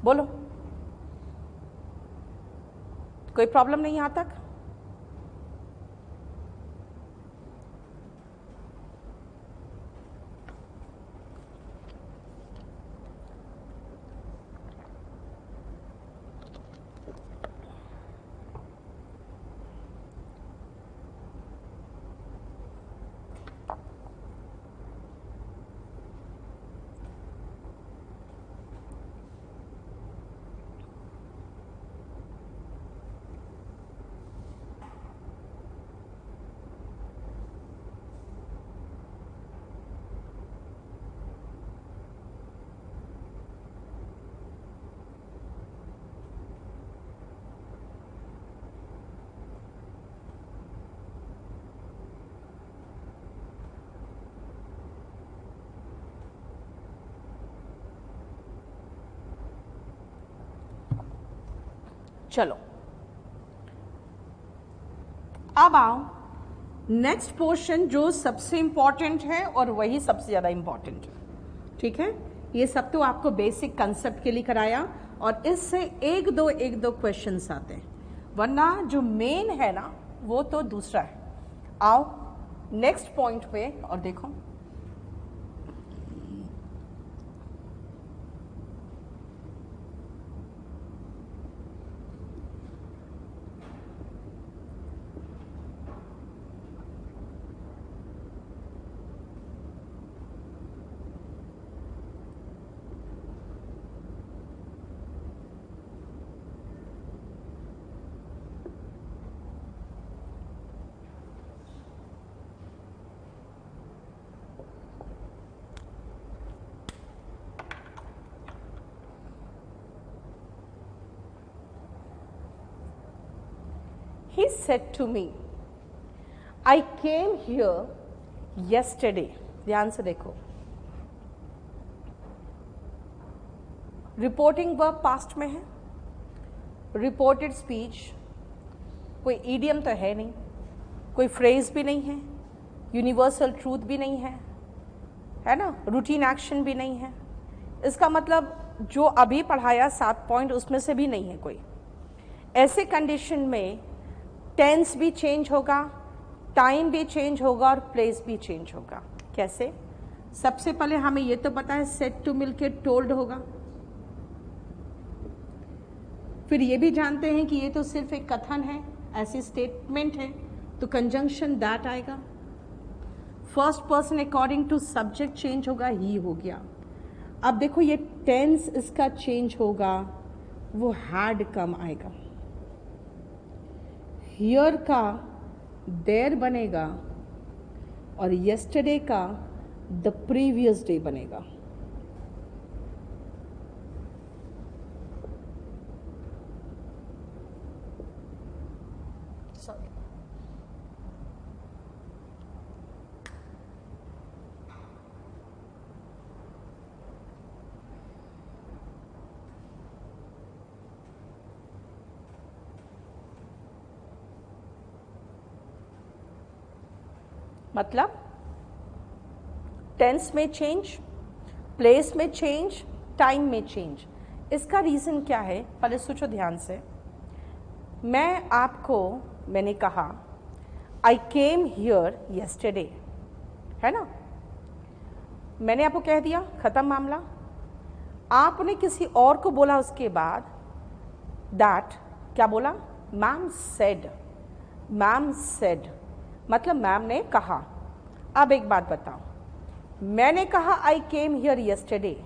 बोलो, कोई प्रॉब्लम नहीं यहां तक? चलो अब आओ नेक्स्ट पोर्शन जो सबसे इंपॉर्टेंट है और वही सबसे ज्यादा इंपॉर्टेंट है। ठीक है, ये सब तो आपको बेसिक कंसेप्ट के लिए कराया और इससे एक दो क्वेश्चंस आते हैं, वरना जो मेन है ना वो तो दूसरा है। आओ नेक्स्ट पॉइंट पे और देखो, he said to me, I came here yesterday. ध्यान से देखो, रिपोर्टिंग वर्ब पास्ट में है, रिपोर्टेड स्पीच, कोई ईडियम तो है नहीं, कोई फ्रेज भी नहीं है, यूनिवर्सल ट्रूथ भी नहीं है ना, रूटीन एक्शन भी नहीं है। इसका मतलब जो अभी पढ़ाया 7 पॉइंट उसमें से भी नहीं है कोई। ऐसे कंडीशन में टेंस भी चेंज होगा, टाइम भी चेंज होगा और प्लेस भी चेंज होगा। कैसे? सबसे पहले हमें ये तो पता है सेड टू मिलके टोल्ड होगा, फिर ये भी जानते हैं कि ये तो सिर्फ एक कथन है, ऐसी स्टेटमेंट है, तो कंजंक्शन दैट आएगा। First person according to subject change होगा, ही हो गया। अब देखो ये टेंस इसका चेंज होगा, वो हैड कम आएगा, हियर का देयर बनेगा और यस्टरडे का द प्रीवियस डे बनेगा। मतलब टेंस में चेंज, प्लेस में चेंज, टाइम में चेंज। इसका रीज़न क्या है पहले सोचो ध्यान से। मैंने कहा आई केम हियर यस्टरडे, है ना, मैंने आपको कह दिया, खत्म मामला। आपने किसी और को बोला उसके बाद दैट, क्या बोला? मैम सेड, मैम सेड मतलब मैम ने कहा। अब एक बात बताओ, मैंने कहा आई केम हियर यस्टरडे,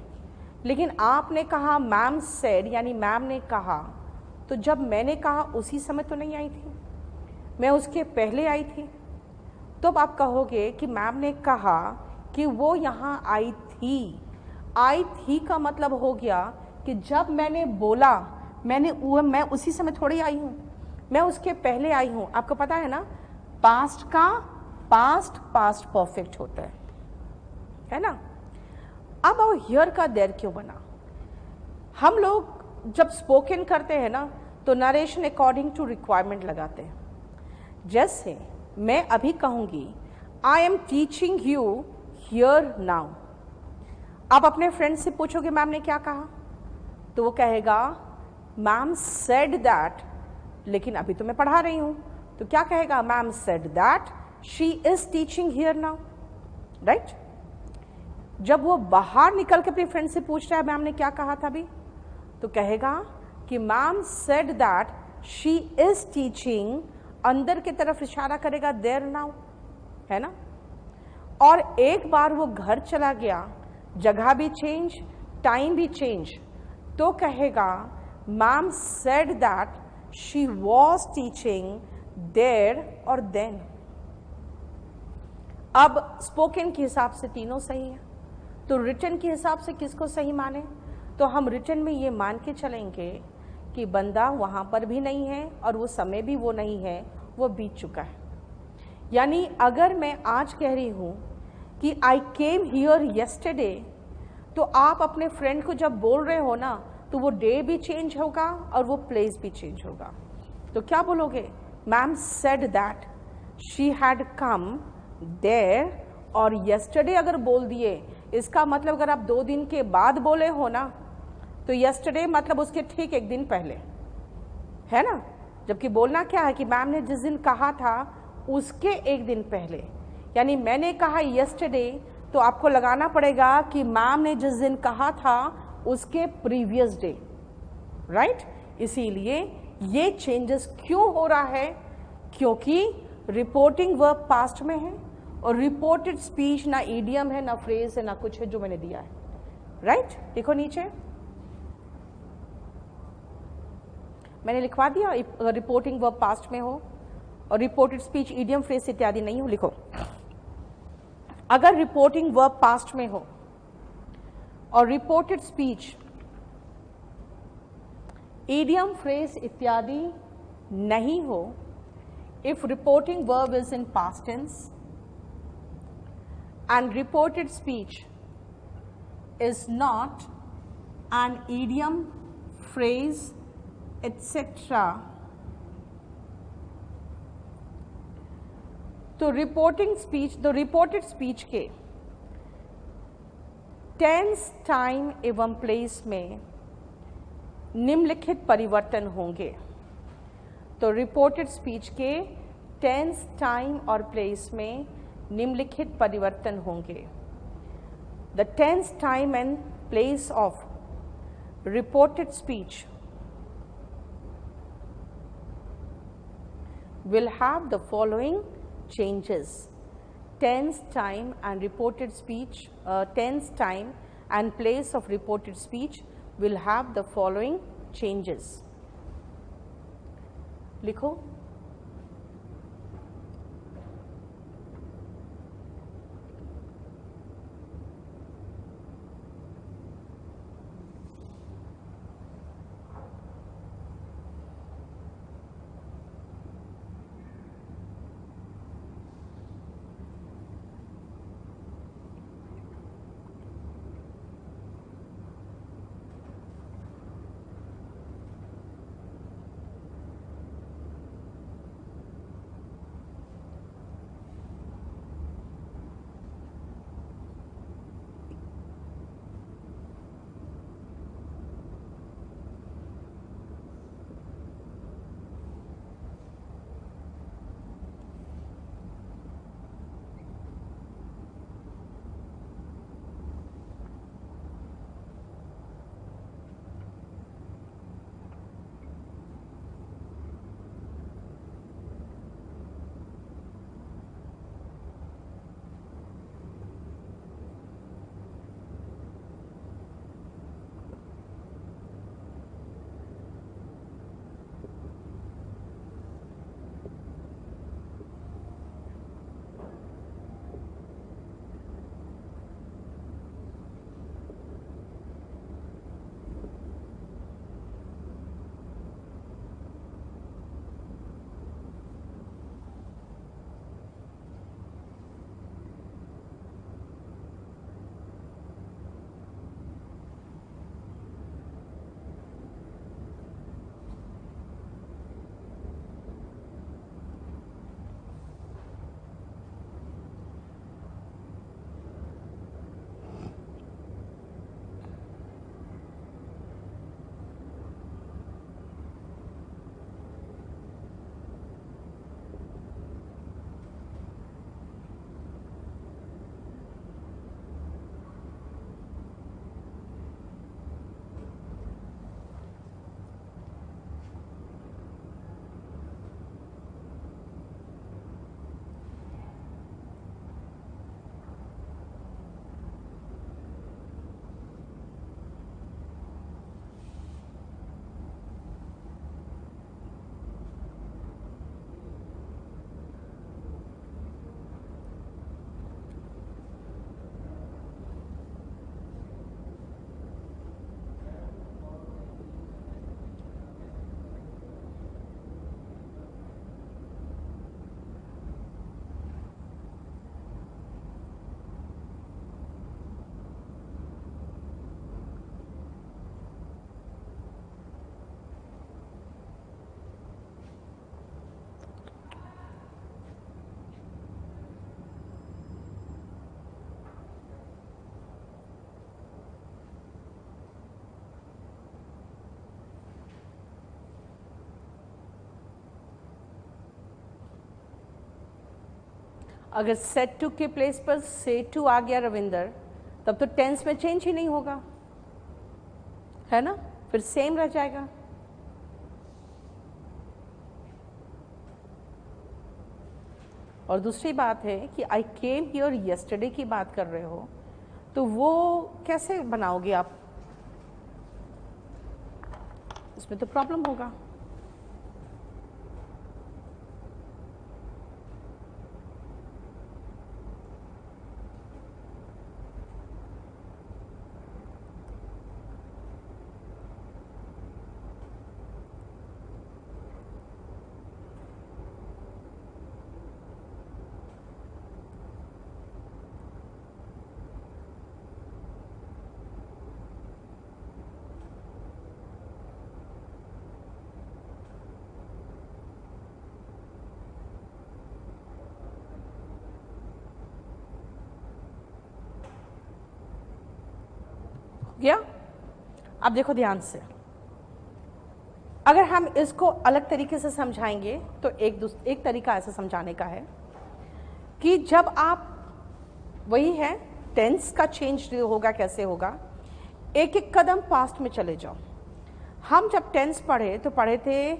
लेकिन आपने कहा मैम सेड, यानी मैम ने कहा, तो जब मैंने कहा उसी समय तो नहीं आई थी, मैं उसके पहले आई थी। तो अब आप कहोगे कि मैम ने कहा कि वो यहाँ आई थी। आई थी का मतलब हो गया कि जब मैंने बोला मैं उसी समय थोड़ी आई हूँ, मैं उसके पहले आई हूँ। आपको पता है ना, पास्ट का पास्ट परफेक्ट होता है ना। अब वो हियर का देयर क्यों बना? हम लोग जब स्पोकन करते हैं ना तो नरेशन अकॉर्डिंग टू रिक्वायरमेंट लगाते हैं। जैसे मैं अभी कहूंगी I am teaching you here now, आप अपने फ्रेंड से पूछोगे मैम ने क्या कहा, तो वो कहेगा मैम सेड दैट, लेकिन अभी तो मैं पढ़ा रही हूं, तो क्या कहेगा? Ma'am said that she is teaching here now, right? जब वो बाहर निकल के अपनी फ्रेंड से पूछ रहा है मैम ने क्या कहा था अभी, तो कहेगा कि ma'am said that she is teaching, अंदर की तरफ इशारा करेगा देयर नाउ, है ना? और एक बार वो घर चला गया, जगह भी चेंज, टाइम भी चेंज, तो कहेगा ma'am said that she was teaching there और देन। अब स्पोकन के हिसाब से तीनों सही है, तो रिटन के हिसाब से किसको सही माने? तो हम रिटन में ये मान के चलेंगे कि बंदा वहाँ पर भी नहीं है और वो समय भी वो नहीं है, वो बीत चुका है। यानी अगर मैं आज कह रही हूँ कि आई केम हियर येस्टरडे, तो आप अपने फ्रेंड को जब बोल रहे हो ना, तो वो डे भी चेंज होगा और वो प्लेस भी चेंज होगा। तो क्या बोलोगे? Ma'am said that she had come there, और येस्टरडे अगर बोल दिए, इसका मतलब अगर आप 2 दिन के बाद बोले हो ना, तो येस्टरडे मतलब उसके ठीक 1 दिन पहले, है ना? जबकि बोलना क्या है कि मैम ने जिस दिन कहा था उसके 1 दिन पहले। यानी मैंने कहा येस्टरडे, तो आपको लगाना पड़ेगा कि मैम ने जिस दिन कहा था उसके प्रीवियस डे, राइट? इसीलिए ये चेंजेस क्यों हो रहा है? क्योंकि रिपोर्टिंग वर्ब पास्ट में है और रिपोर्टेड स्पीच ना ईडियम है, ना फ्रेज है, ना कुछ है जो मैंने दिया है, राइट? देखो नीचे मैंने लिखवा दिया, रिपोर्टिंग वर्ब पास्ट में हो और रिपोर्टेड स्पीच ईडियम फ्रेज इत्यादि नहीं हो, लिखो। अगर रिपोर्टिंग वर्ब पास्ट में हो और रिपोर्टेड स्पीच ईडियम फ्रेज इत्यादि नहीं हो, if reporting verb is in past tense and reported speech is not an idiom, phrase, etc. तो रिपोर्टिंग स्पीच, तो रिपोर्टेड स्पीच के टेंस, टाइम एवं प्लेस में निम्नलिखित परिवर्तन होंगे। तो रिपोर्टेड स्पीच के टेंस, टाइम और प्लेस में निम्नलिखित परिवर्तन होंगे। The tense, time and place of reported speech will have the following changes. Tense, time and reported speech, tense, time and place of reported speech will have the following changes. लिखो। अगर said to के place पर से to आ गया रविंदर, तब तो tense में change ही नहीं होगा, है ना, फिर सेम रह जाएगा। और दूसरी बात है कि आई केम हियर यस्टरडे की बात कर रहे हो, तो वो कैसे बनाओगे आप, इसमें तो प्रॉब्लम होगा। गया? अब देखो ध्यान से, अगर हम इसको अलग तरीके से समझाएंगे तो एक तरीका ऐसा समझाने का है कि जब आप, वही है टेंस का चेंज होगा, कैसे होगा, एक एक कदम पास्ट में चले जाओ। हम जब टेंस पढ़े तो पढ़े थे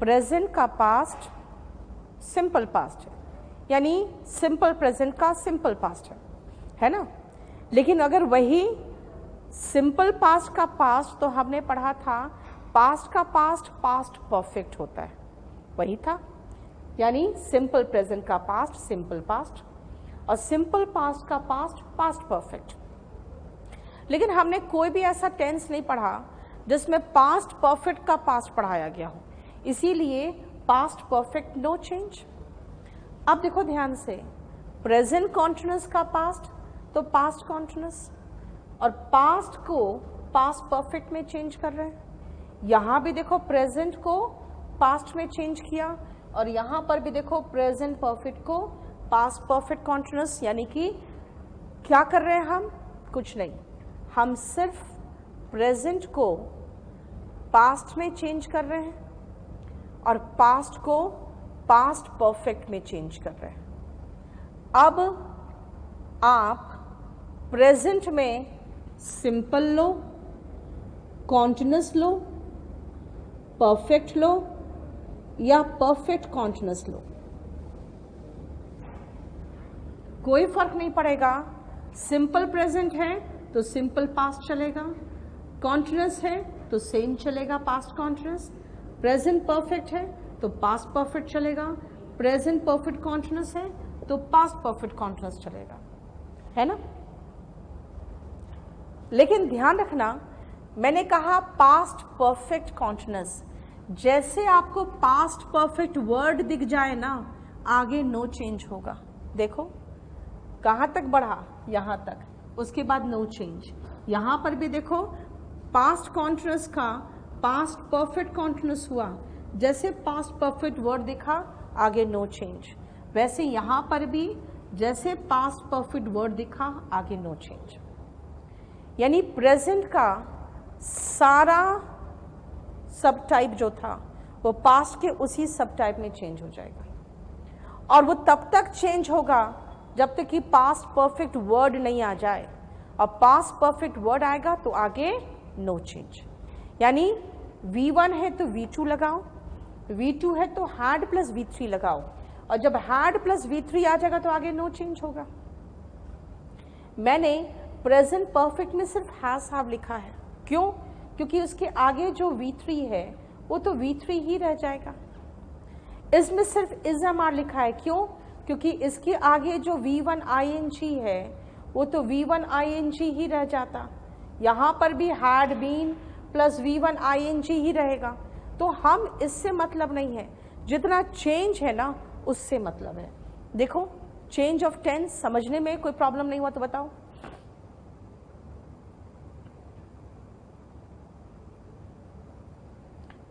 प्रेजेंट का पास्ट सिंपल पास्ट है, यानी सिंपल प्रेजेंट का सिंपल पास्ट है ना। लेकिन अगर वही सिंपल पास्ट का पास्ट तो हमने पढ़ा था पास्ट का पास्ट पास्ट परफेक्ट होता है, वही था, यानी सिंपल प्रेजेंट का पास्ट सिंपल पास्ट और सिंपल पास्ट का पास्ट पास्ट परफेक्ट। लेकिन हमने कोई भी ऐसा टेंस नहीं पढ़ा जिसमें पास्ट परफेक्ट का पास्ट पढ़ाया गया हो, इसीलिए पास्ट परफेक्ट नो चेंज। अब देखो ध्यान से, प्रेजेंट कॉन्टिन्यूअस का पास्ट तो पास्ट कॉन्टिन्यूअस, और पास्ट को पास्ट परफेक्ट में चेंज कर रहे हैं। यहां भी देखो प्रेजेंट को पास्ट में चेंज किया, और यहां पर भी देखो प्रेजेंट परफेक्ट को पास्ट परफेक्ट कॉन्टिन्यूअस, यानी कि क्या कर रहे हैं हम, कुछ नहीं, हम सिर्फ प्रेजेंट को पास्ट में चेंज कर रहे हैं और पास्ट को पास्ट परफेक्ट में चेंज कर रहे हैं। अब आप प्रेजेंट में सिंपल लो, कॉन्टिन्यूअस लो, परफेक्ट लो या परफेक्ट कॉन्टिन्यूअस लो, कोई फर्क नहीं पड़ेगा। सिंपल प्रेजेंट है तो सिंपल पास्ट चलेगा, कॉन्टिन्यूअस है तो सेम चलेगा पास्ट कॉन्टिन्यूअस, प्रेजेंट परफेक्ट है तो पास्ट परफेक्ट चलेगा, प्रेजेंट परफेक्ट कॉन्टिन्यूअस है तो पास्ट परफेक्ट कॉन्टिन्यूअस चलेगा, है ना। लेकिन ध्यान रखना, मैंने कहा पास्ट परफेक्ट कॉन्टिन्यूअस, जैसे आपको पास्ट परफेक्ट वर्ड दिख जाए ना, आगे नो चेंज होगा। देखो कहां तक बढ़ा, यहां तक, उसके बाद नो चेंज। यहां पर भी देखो पास्ट कॉन्टिन्यूअस का पास्ट परफेक्ट कॉन्टिन्यूअस हुआ, जैसे पास्ट परफेक्ट वर्ड दिखा आगे नो चेंज, वैसे यहां पर भी जैसे पास्ट परफेक्ट वर्ड दिखा आगे नो चेंज। यानी प्रेजेंट का सारा सब टाइप जो था वो पास्ट के उसी सब टाइप में चेंज हो जाएगा, और वो तब तक चेंज होगा जब तक कि पास्ट परफेक्ट वर्ड नहीं आ जाए, और पास्ट परफेक्ट वर्ड आएगा तो आगे नो चेंज। यानी V1 है तो V2 लगाओ, V2 है तो हैड प्लस V3 लगाओ, और जब हैड प्लस V3 आ जाएगा तो आगे नो चेंज होगा। मैंने प्रेजेंट परफेक्ट में सिर्फ हैज हैव लिखा है, क्यों? क्योंकि उसके आगे जो V3 है वो तो V3 ही रह जाएगा। इसमें सिर्फ इज एम आर लिखा है, क्यों? क्योंकि इसके आगे जो V1 ING है वो तो V1 ING ही रह जाता, यहाँ पर भी had been plus V1 ING ही रहेगा। तो हम इससे मतलब नहीं है, जितना चेंज है ना उससे मतलब है। देखो चेंज ऑफ टेंस समझने में कोई प्रॉब्लम नहीं हुआ तो बताओ।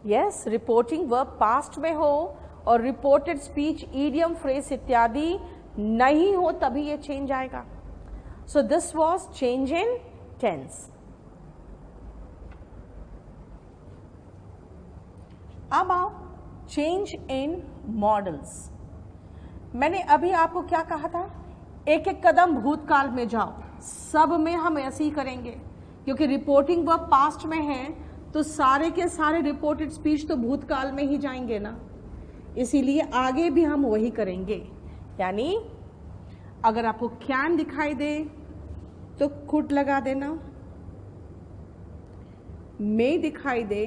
यस, रिपोर्टिंग वर्ब पास्ट में हो और रिपोर्टेड स्पीच ईडियम फ्रेज इत्यादि नहीं हो तभी ये चेंज आएगा। So this was change in tense. अब आओ चेंज इन मॉडल्स। मैंने अभी आपको क्या कहा था, एक एक कदम भूतकाल में जाओ। सब में हम ऐसे ही करेंगे, क्योंकि रिपोर्टिंग वर्ब पास्ट में है तो सारे के सारे रिपोर्टेड स्पीच तो भूतकाल में ही जाएंगे ना, इसीलिए आगे भी हम वही करेंगे। यानी अगर आपको कैन दिखाई दे तो कुड लगा देना, मे दिखाई दे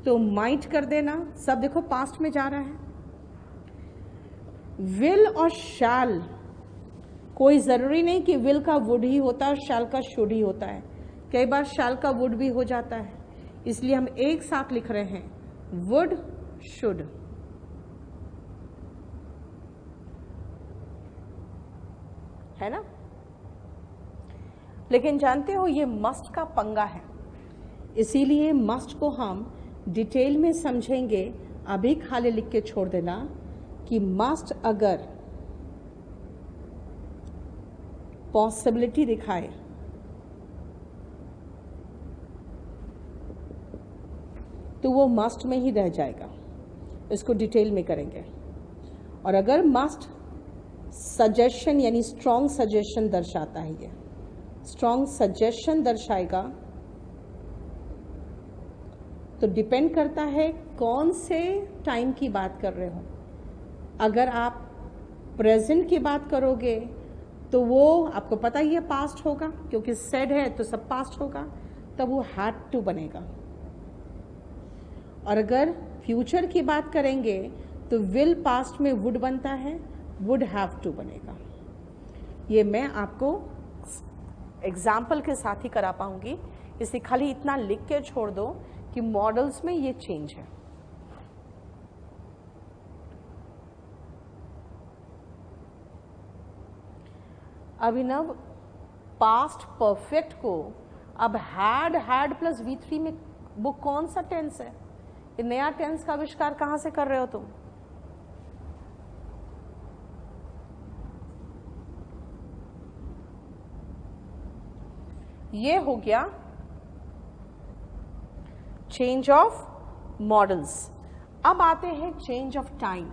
तो माइट कर देना, सब देखो पास्ट में जा रहा है। विल और शैल, कोई जरूरी नहीं कि विल का वुड ही होता है और शैल का शुड ही होता है, कई बार शैल का वुड भी हो जाता है, इसलिए हम एक साथ लिख रहे हैं वुड शुड। है ना? लेकिन जानते हो ये मस्ट का पंगा है, इसीलिए मस्ट को हम डिटेल में समझेंगे। अभी खाली लिख के छोड़ देना कि मस्ट अगर पॉसिबिलिटी दिखाए तो वो मस्ट में ही रह जाएगा, इसको डिटेल में करेंगे। और अगर मस्ट सजेशन यानी स्ट्रॉन्ग सजेशन दर्शाता है, ये स्ट्रॉन्ग सजेशन दर्शाएगा, तो डिपेंड करता है कौन से टाइम की बात कर रहे हो। अगर आप प्रेजेंट की बात करोगे तो वो आपको पता ही है पास्ट होगा, क्योंकि सेड है तो सब पास्ट होगा, तब वो हैड टू बनेगा। और अगर फ्यूचर की बात करेंगे तो विल पास्ट में वुड बनता है, वुड हैव टू बनेगा। ये मैं आपको एग्जाम्पल के साथ ही करा पाऊंगी, इसलिए खाली इतना लिख के छोड़ दो कि मॉडल्स में ये चेंज है। अभिनव, पास्ट परफेक्ट को अब हैड प्लस V3 में वो कौन सा टेंस है? ये नया टेंस का आविष्कार कहां से कर रहे हो तुम? ये हो गया चेंज ऑफ मॉडल्स। अब आते हैं चेंज ऑफ टाइम।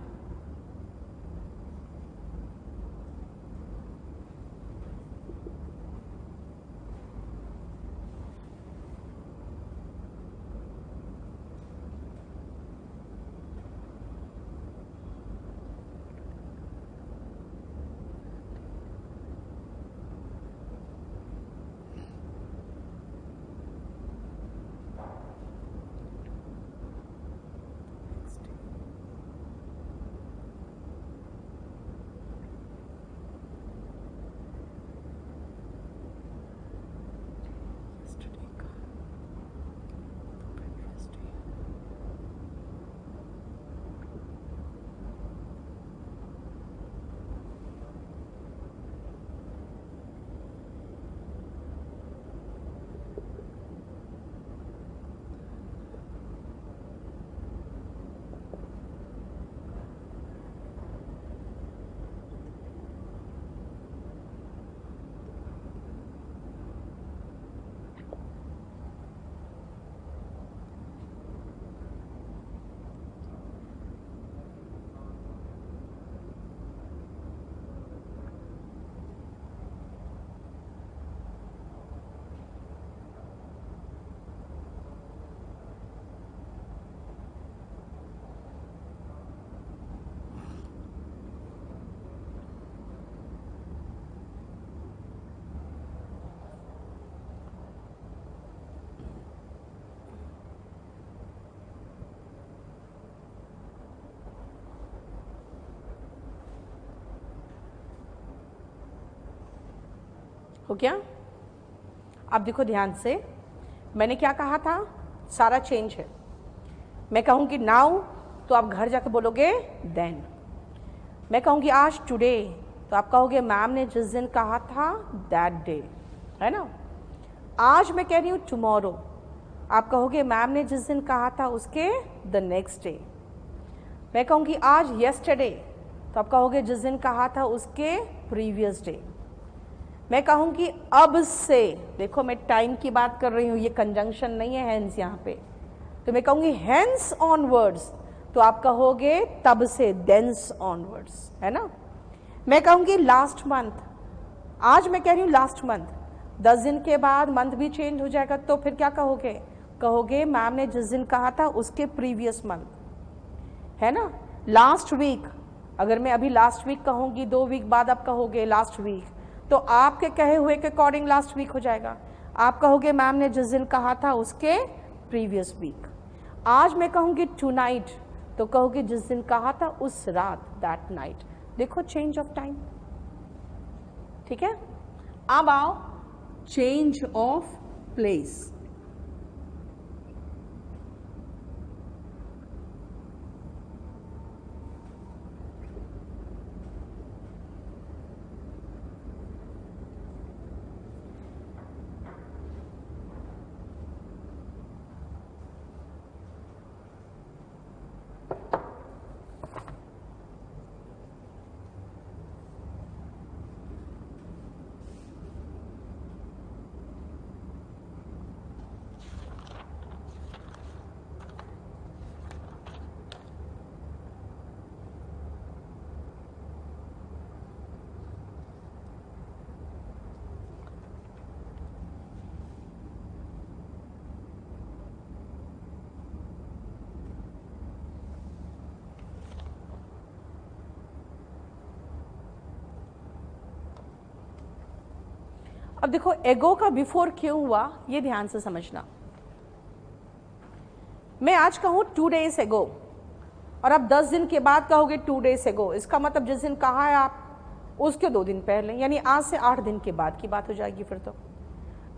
हो गया? अब देखो ध्यान से, मैंने क्या कहा था, सारा चेंज है। मैं कहूँगी नाउ तो आप घर जाकर बोलोगे देन। मैं कहूँगी आज टुडे तो आप कहोगे मैम ने जिस दिन कहा था दैट डे, है ना। आज मैं कह रही हूँ टुमारो, आप कहोगे मैम ने जिस दिन कहा था उसके द नेक्स्ट डे। मैं कहूँगी आज येस्टरडे तो आप कहोगे जिस दिन कहा था उसके प्रीवियस डे। मैं कहूँगी अब से, देखो मैं टाइम की बात कर रही हूँ, ये कंजंक्शन नहीं है हेंस यहाँ पे, तो मैं कहूँगी हेंस ऑनवर्ड्स तो आप कहोगे तब से, देंस ऑनवर्ड्स, है ना। मैं कहूंगी लास्ट मंथ, आज मैं कह रही हूं लास्ट मंथ, 10 दिन के बाद मंथ भी चेंज हो जाएगा, तो फिर क्या कहोगे? कहोगे मैम ने जिस दिन कहा था उसके प्रीवियस मंथ, है ना। लास्ट वीक, अगर मैं अभी लास्ट वीक कहूंगी, 2 वीक बाद आप कहोगे लास्ट वीक, तो आपके कहे हुए के अकॉर्डिंग लास्ट वीक हो जाएगा। आप कहोगे मैम ने जिस दिन कहा था उसके प्रीवियस वीक। आज मैं कहूंगी टू नाइट, तो कहोगे जिस दिन कहा था उस रात, दैट नाइट। देखो चेंज ऑफ टाइम, ठीक है। अब आओ चेंज ऑफ प्लेस। अब देखो एगो का बिफोर क्यों हुआ, ये ध्यान से समझना। मैं आज कहूं 2 days एगो, और अब 10 दिन के बाद कहोगे 2 days एगो, इसका मतलब जिस दिन कहा है आप उसके 2 दिन पहले, यानी आज से 8 दिन के बाद की बात हो जाएगी। फिर तो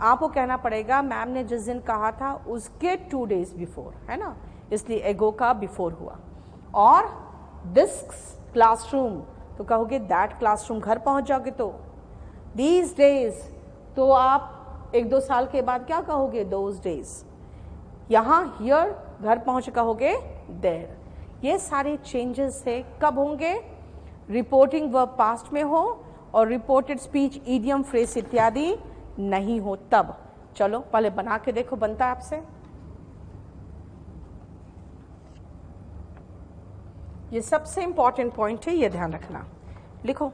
आपको कहना पड़ेगा मैम ने जिस दिन कहा था उसके 2 days बिफोर, है ना, इसलिए एगो का बिफोर हुआ। और दिस क्लासरूम, तो कहोगे दैट क्लासरूम, घर पहुंच जाओगे तो दीज डेज, तो आप 1-2 साल के बाद क्या कहोगे? Those days. यहाँ हियर, घर पहुंच कहोगे देयर। ये सारे चेंजेस से कब होंगे? रिपोर्टिंग वर्ब पास्ट में हो और रिपोर्टेड स्पीच, ईडियम, फ्रेज इत्यादि नहीं हो तब। चलो पहले बना के देखो, बनता है आपसे। ये सबसे इंपॉर्टेंट पॉइंट है, ये ध्यान रखना। लिखो।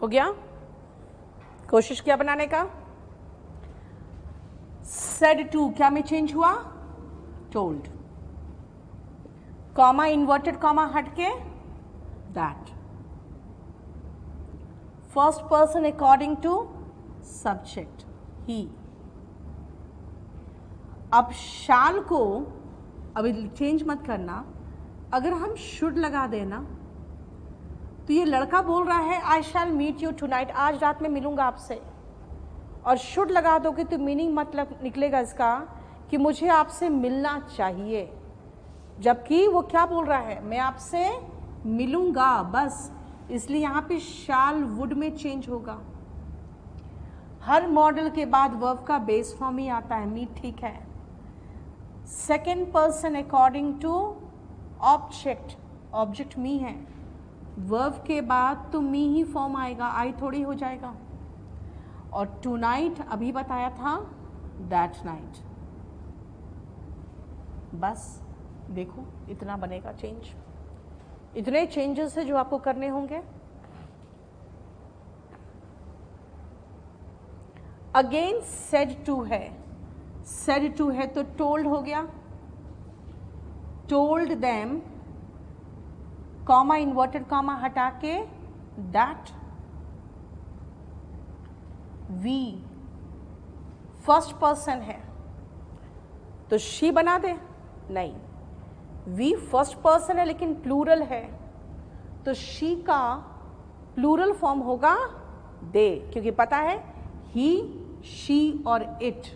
हो गया? कोशिश किया बनाने का। सेड टू क्या में चेंज हुआ? टोल्ड। कॉमा इन्वर्टेड कॉमा हटके that. First person according to subject ही। अब शाल को अभी चेंज मत करना। अगर हम शुड लगा देना तो ये लड़का बोल रहा है आई शैल मीट यू टुनाइट, आज रात में मिलूंगा आपसे, और शुड लगा दोगे तो मीनिंग मतलब निकलेगा इसका कि मुझे आपसे मिलना चाहिए, जबकि वो क्या बोल रहा है? मैं आपसे मिलूंगा बस। इसलिए यहाँ पे शाल वुड में चेंज होगा। हर मॉडल के बाद वर्ब का बेस फॉर्म ही आता है, मीट, ठीक है। Second person according to object, object me है, वर्ब के बाद तो मी ही फॉर्म आएगा, आई थोड़ी हो जाएगा। और टू नाइट अभी बताया था दैट नाइट। बस देखो इतना बनेगा चेंज। इतने चेंजेस है जो आपको करने होंगे। अगेन सेड टू है, सेड टू है तो टोल्ड हो गया। Told them, comma inverted comma हटा के दैट। वी फर्स्ट पर्सन है तो शी बना दे? नहीं, वी फर्स्ट पर्सन है लेकिन प्लूरल है तो शी का प्लूरल फॉर्म होगा दे, क्योंकि पता है ही, शी और इट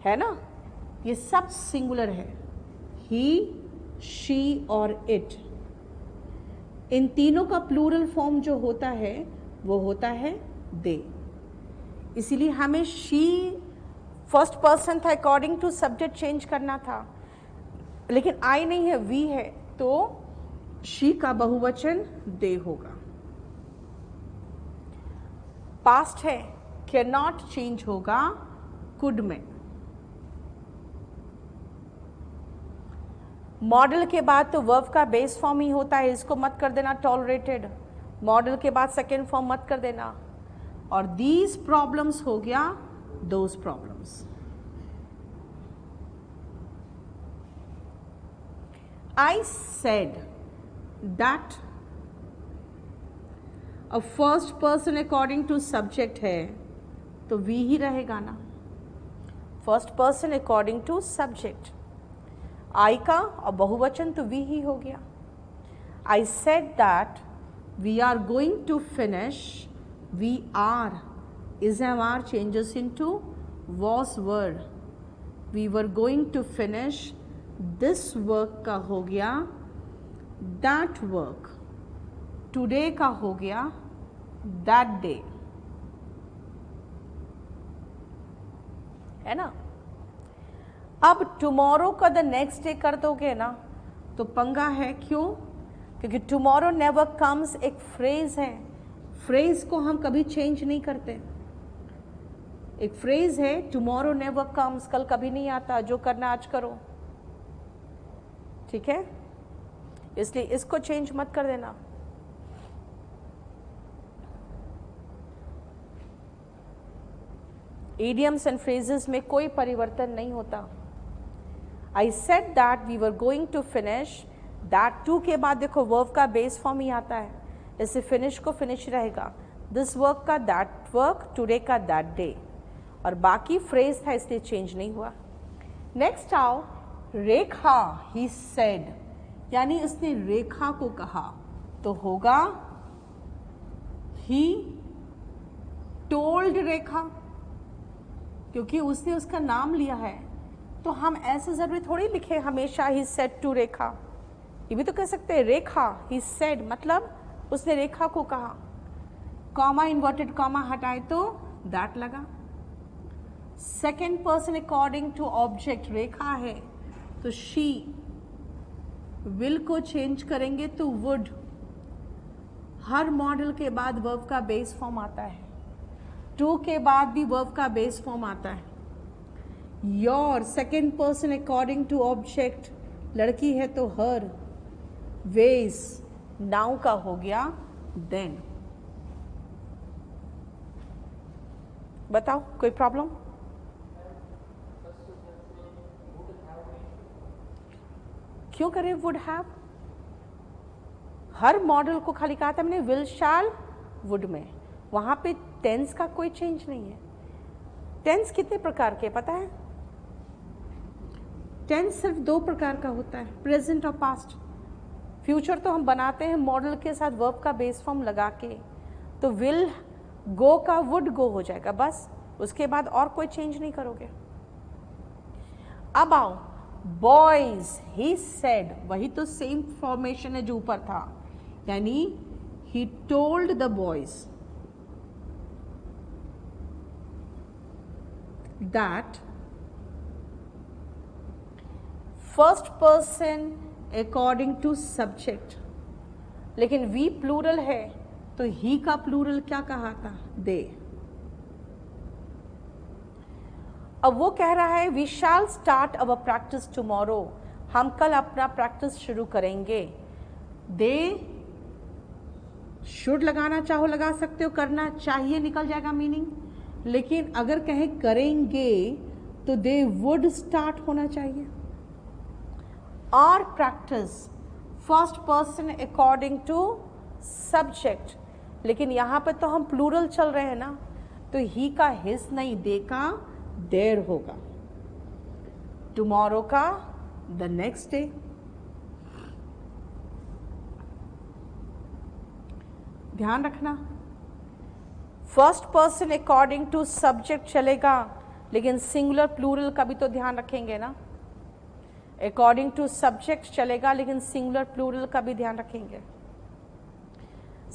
है ना, ये सब सिंगुलर है। ही, शी और इट, इन तीनों का प्लूरल फॉर्म जो होता है वो होता है दे। इसीलिए हमें शी फर्स्ट पर्सन था, अकॉर्डिंग टू सब्जेक्ट चेंज करना था, लेकिन आई नहीं है, वी है, तो शी का बहुवचन दे होगा। पास्ट है, कैन नॉट चेंज होगा कुड में। मॉडल के बाद तो वर्ब का बेस फॉर्म ही होता है, इसको मत कर देना टॉलरेटेड। मॉडल के बाद सेकेंड फॉर्म मत कर देना। और दीज प्रॉब्लम्स हो गया those problems. I said that a first person according to subject है तो we ही रहेगा ना, first person according to subject। I का और बहुवचन तो we ही हो गया। I said that we are going to finish, we are is MR changes into was word, we were going to finish this work का हो गया दैट वर्क, टुडे का हो गया दैट डे, है ना। अब टुमारो का द नेक्स्ट डे कर दोगे ना तो पंगा है। क्यों? क्योंकि टुमारो नेवर कम्स एक फ्रेज है, फ्रेज को हम कभी चेंज नहीं करते। एक फ्रेज है टुमारो नेवर कम्स, कल कभी नहीं आता, जो करना आज करो, ठीक है। इसलिए इसको चेंज मत कर देना। इडियम्स एंड फ्रेजेस में कोई परिवर्तन नहीं होता। I said that we were going to finish, that to के बाद देखो वर्ब का बेस फॉर्म ही आता है, इससे फिनिश को फिनिश रहेगा। दिस वर्क का दैट वर्क, टुडे का दैट डे, और बाकी फ्रेज था इसलिए चेंज नहीं हुआ। नेक्स्ट आओ रेखा, ही सेड, यानी उसने रेखा को कहा तो होगा ही टोल्ड रेखा, क्योंकि उसने उसका नाम लिया है तो हम ऐसे जरूरी थोड़ी लिखे हमेशा ही सेड टू रेखा। ये भी तो कह सकते हैं रेखा, ही सेड मतलब उसने रेखा को कहा। कॉमा इन्वर्टेड कॉमा हटाए तो दैट लगा। Second person according to object Rekha है तो शी, विल को चेंज करेंगे तो वुड। हर मॉडल के बाद वर्ब का बेस फॉर्म आता है, टू के बाद भी वर्ब का बेस फॉर्म आता है। Your second person according to object, लड़की है तो हर, वेज नाउ का हो गया देन। बताओ कोई प्रॉब्लम? क्यों करें वुड हैव? हर मॉडल को खाली कहा था मैंने विल शैल वुड में, वहां पे टेंस का कोई चेंज नहीं है। टेंस कितने प्रकार के पता है? टेंस सिर्फ 2 प्रकार का होता है, प्रेजेंट और पास्ट। फ्यूचर तो हम बनाते हैं मॉडल के साथ वर्ब का बेस फॉर्म लगा के, तो विल गो का वुड गो हो जाएगा बस, उसके बाद और कोई चेंज नहीं करोगे। अब आओ बॉयज ही सेड, वही तो सेम फॉर्मेशन है जो ऊपर था, यानी he told the boys that first person according to subject, लेकिन वी प्लूरल है तो ही का प्लूरल क्या कहा था? दे। अब वो कह रहा है we shall start our practice tomorrow, हम कल अपना प्रैक्टिस शुरू करेंगे। दे शुड लगाना चाहो लगा सकते हो, करना चाहिए निकल जाएगा मीनिंग, लेकिन अगर कहें करेंगे तो दे वुड स्टार्ट होना चाहिए। और practice first person according to subject, लेकिन यहां पे तो हम प्लूरल चल रहे हैं ना, तो ही का हिज नहीं, दे का देर होगा, टुमारो का द नेक्स्ट डे। ध्यान रखना first person according to subject चलेगा, लेकिन सिंगुलर प्लूरल का भी तो ध्यान रखेंगे ना। अकॉर्डिंग टू सब्जेक्ट चलेगा, लेकिन सिंगुलर प्लूरल का भी ध्यान रखेंगे।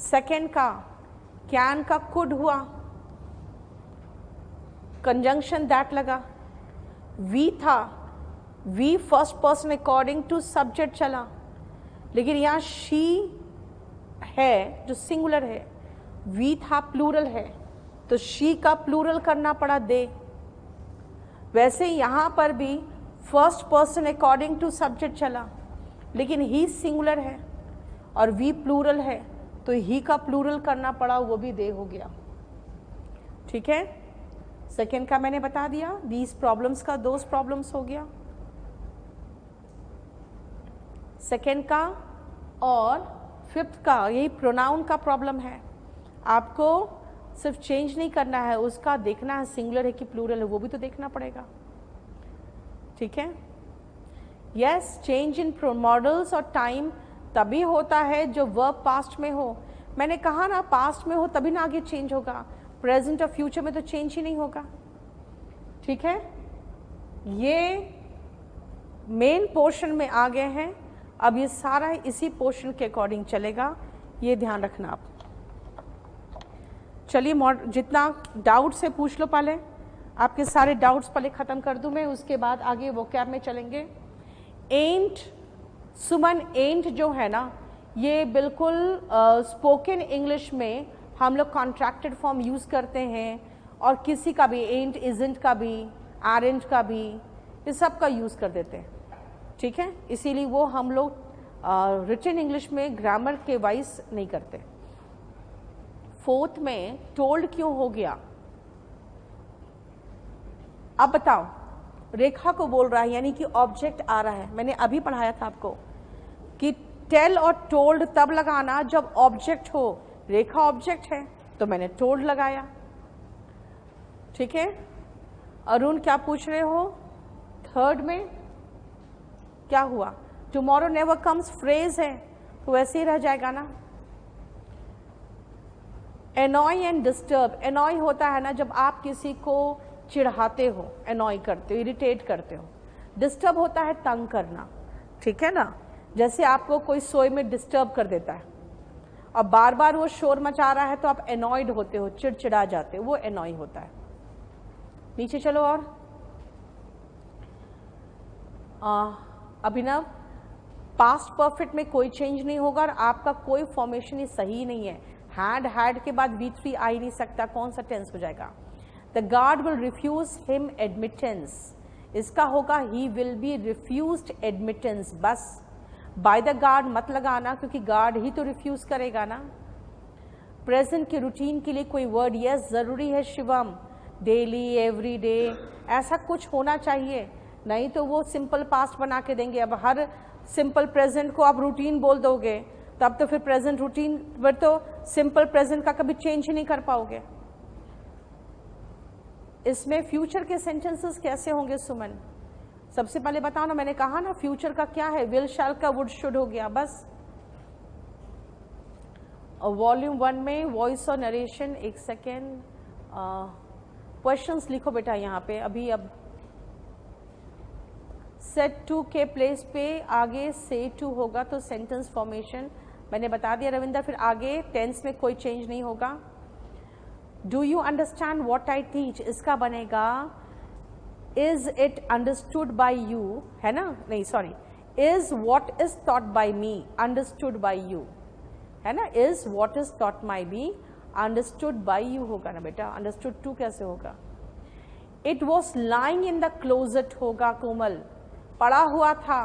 सेकेंड का कैन का कुड हुआ, कंजंक्शन दैट लगा, वी था, we first person according to subject चला, लेकिन यहां शी है जो सिंगुलर है, वी था प्लूरल है, तो शी का प्लूरल करना पड़ा दे। वैसे यहां पर भी first person according to subject चला, लेकिन ही सिंगुलर है और वी प्लूरल है, तो ही का प्लूरल करना पड़ा, वो भी दे हो गया। ठीक है, सेकेंड का मैंने बता दिया, दीज प्रॉब्लम्स का दोज प्रॉब्लम्स हो गया सेकेंड का। और फिफ्थ का यही प्रोनाउन का प्रॉब्लम है, आपको सिर्फ चेंज नहीं करना है, उसका देखना है सिंगुलर है कि प्लूरल है, वो भी तो देखना पड़ेगा। ठीक है, यस, चेंज इन मॉडल्स और टाइम तभी होता है जो वर्ब पास्ट में हो। मैंने कहा ना पास्ट में हो तभी ना आगे चेंज होगा, प्रेजेंट और फ्यूचर में तो चेंज ही नहीं होगा। ठीक है, ये मेन पोर्शन में आ गए हैं, अब ये सारा इसी पोर्शन के अकॉर्डिंग चलेगा, ये ध्यान रखना आप। चलिए जितना डाउट से पूछ लो, पहले आपके सारे डाउट्स पहले ख़त्म कर दूं मैं, उसके बाद आगे वोकैब में चलेंगे। एंट, सुमन, एंट जो है ना, ये बिल्कुल स्पोकन इंग्लिश में हम लोग कॉन्ट्रैक्टेड फॉर्म यूज़ करते हैं, और किसी का भी एंट, इजंट का भी, आरेंट का भी, इस सब का यूज़ कर देते हैं। ठीक है, इसीलिए वो हम लोग रिटन इंग्लिश में ग्रामर के वाइज नहीं करते। फोर्थ में टोल्ड क्यों हो गया, अब बताओ। रेखा को बोल रहा है, यानी कि ऑब्जेक्ट आ रहा है, मैंने अभी पढ़ाया था आपको कि टेल और टोल्ड तब लगाना जब ऑब्जेक्ट हो। रेखा ऑब्जेक्ट है तो मैंने टोल्ड लगाया। ठीक है, अरुण क्या पूछ रहे हो? थर्ड में क्या हुआ? टुमारो नेवर कम्स फ्रेज है तो वैसे ही रह जाएगा ना। एनॉय एंड डिस्टर्ब, एनॉय होता है ना जब आप किसी को चिढ़ाते हो, एनॉय करते हो, इरिटेट करते हो। डिस्टर्ब होता है तंग करना। ठीक है ना, जैसे आपको कोई सोए में डिस्टर्ब कर देता है और बार बार वो शोर मचा रहा है तो आप एनॉयड होते हो, चिड़चिड़ा जाते हो, वो एनॉय होता है। नीचे चलो। और अभिनव, पास्ट परफेक्ट में कोई चेंज नहीं होगा और आपका कोई फॉर्मेशन ही सही नहीं है। हैड के बाद V3 आ ही नहीं सकता, कौन सा टेंस हो जाएगा? The guard will refuse him admittance, इसका होगा he will be refused admittance. बस बाय द गार्ड मत लगाना, क्योंकि गार्ड ही तो रिफ्यूज करेगा ना। प्रेजेंट के रूटीन के लिए कोई वर्ड यस जरूरी है शिवम, डेली, एवरी डे, ऐसा कुछ होना चाहिए, नहीं तो वो सिंपल पास्ट बना के देंगे। अब हर सिंपल प्रेजेंट को आप रूटीन बोल दोगे तब तो फिर प्रेजेंट रूटीन पर तो सिंपल प्रेजेंट का कभी चेंज ही नहीं कर पाओगे। इसमें फ्यूचर के सेंटेंसेस कैसे होंगे सुमन? सबसे पहले बताओ ना, मैंने कहा ना फ्यूचर का क्या है, विल शैल का वुड शुड हो गया बस। और वॉल्यूम 1 में वॉइस और नरेशन, एक सेकेंड, क्वेश्चंस लिखो बेटा यहाँ पे अभी। अब सेट टू के प्लेस पे आगे से टू होगा तो सेंटेंस फॉर्मेशन मैंने बता दिया रविंदर। फिर आगे टेंस में कोई चेंज नहीं होगा। Do you understand what I teach, इसका बनेगा is it understood by you, है ना, नहीं sorry, is what is taught by me understood by you, है ना, is what is taught my be understood by you होगा ना बेटा। अंडरस्टूड टू कैसे होगा? It was lying in the closet होगा कोमल, पड़ा हुआ था,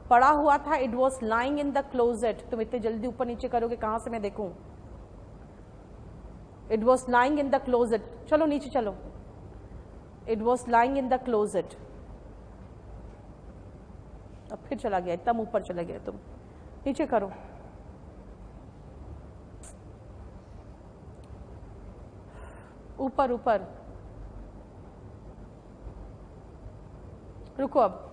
पड़ा हुआ था, it was lying in the closet. तुम इतने जल्दी ऊपर नीचे करोगे कहां से मैं देखूं? It was lying in the closet, चलो नीचे चलो। It was lying in the closet, अब फिर चला गया, एकदम ऊपर चला गया, तुम नीचे करो। ऊपर ऊपर रुको। अब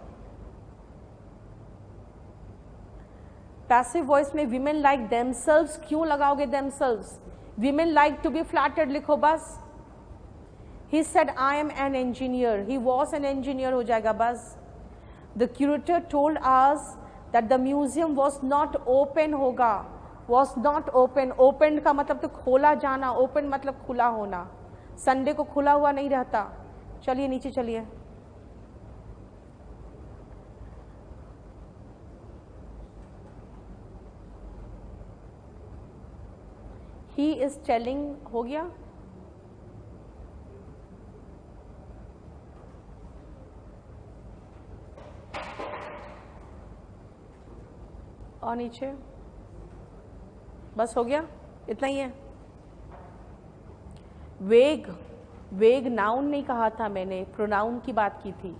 पैसिव वॉइस में विमेन लाइक देमसेल्व्स क्यों लगाओगे themselves? Women like to be flattered लिखो बस। He said I am an engineer, he was an engineer हो जाएगा बस। The curator told us that the museum was not open होगा, was not open. Open का मतलब तो खोला जाना, ओपन मतलब खुला होना, संडे को खुला हुआ नहीं रहता। चलिए नीचे चलिए। ही इज टेलिंग हो गया। और नीचे बस हो गया, इतना ही है। वेग, वेग नाउन नहीं कहा था मैंने, प्रोनाउन की बात की थी,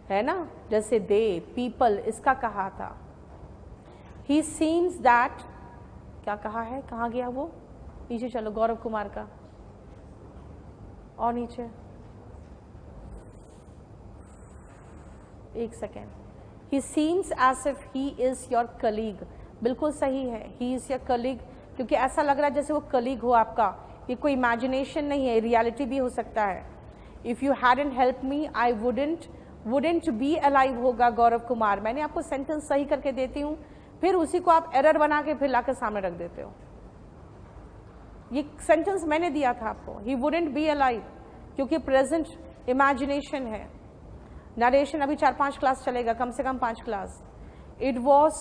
है ना, जैसे दे, पीपल, इसका कहा था। ही सीम्स दैट, क्या कहा है, कहाँ गया वो? नीचे चलो, गौरव कुमार का, और नीचे एक second. He seems as if he is your colleague, बिल्कुल सही है, ही इज योर कलीग, क्योंकि ऐसा लग रहा है जैसे वो कलीग हो आपका। ये कोई इमेजिनेशन नहीं है, रियलिटी भी हो सकता है। If you hadn't help me I wouldn't be alive होगा गौरव कुमार। मैंने आपको सेंटेंस सही करके देती हूँ, फिर उसी को आप एरर बना के फिर लाकर सामने रख देते हो। ये सेंटेंस मैंने दिया था आपको, ही वुडेंट बी अलाइव, क्योंकि प्रेजेंट इमेजिनेशन है। नरेशन अभी 4-5 क्लास चलेगा, कम से कम 5 class. It was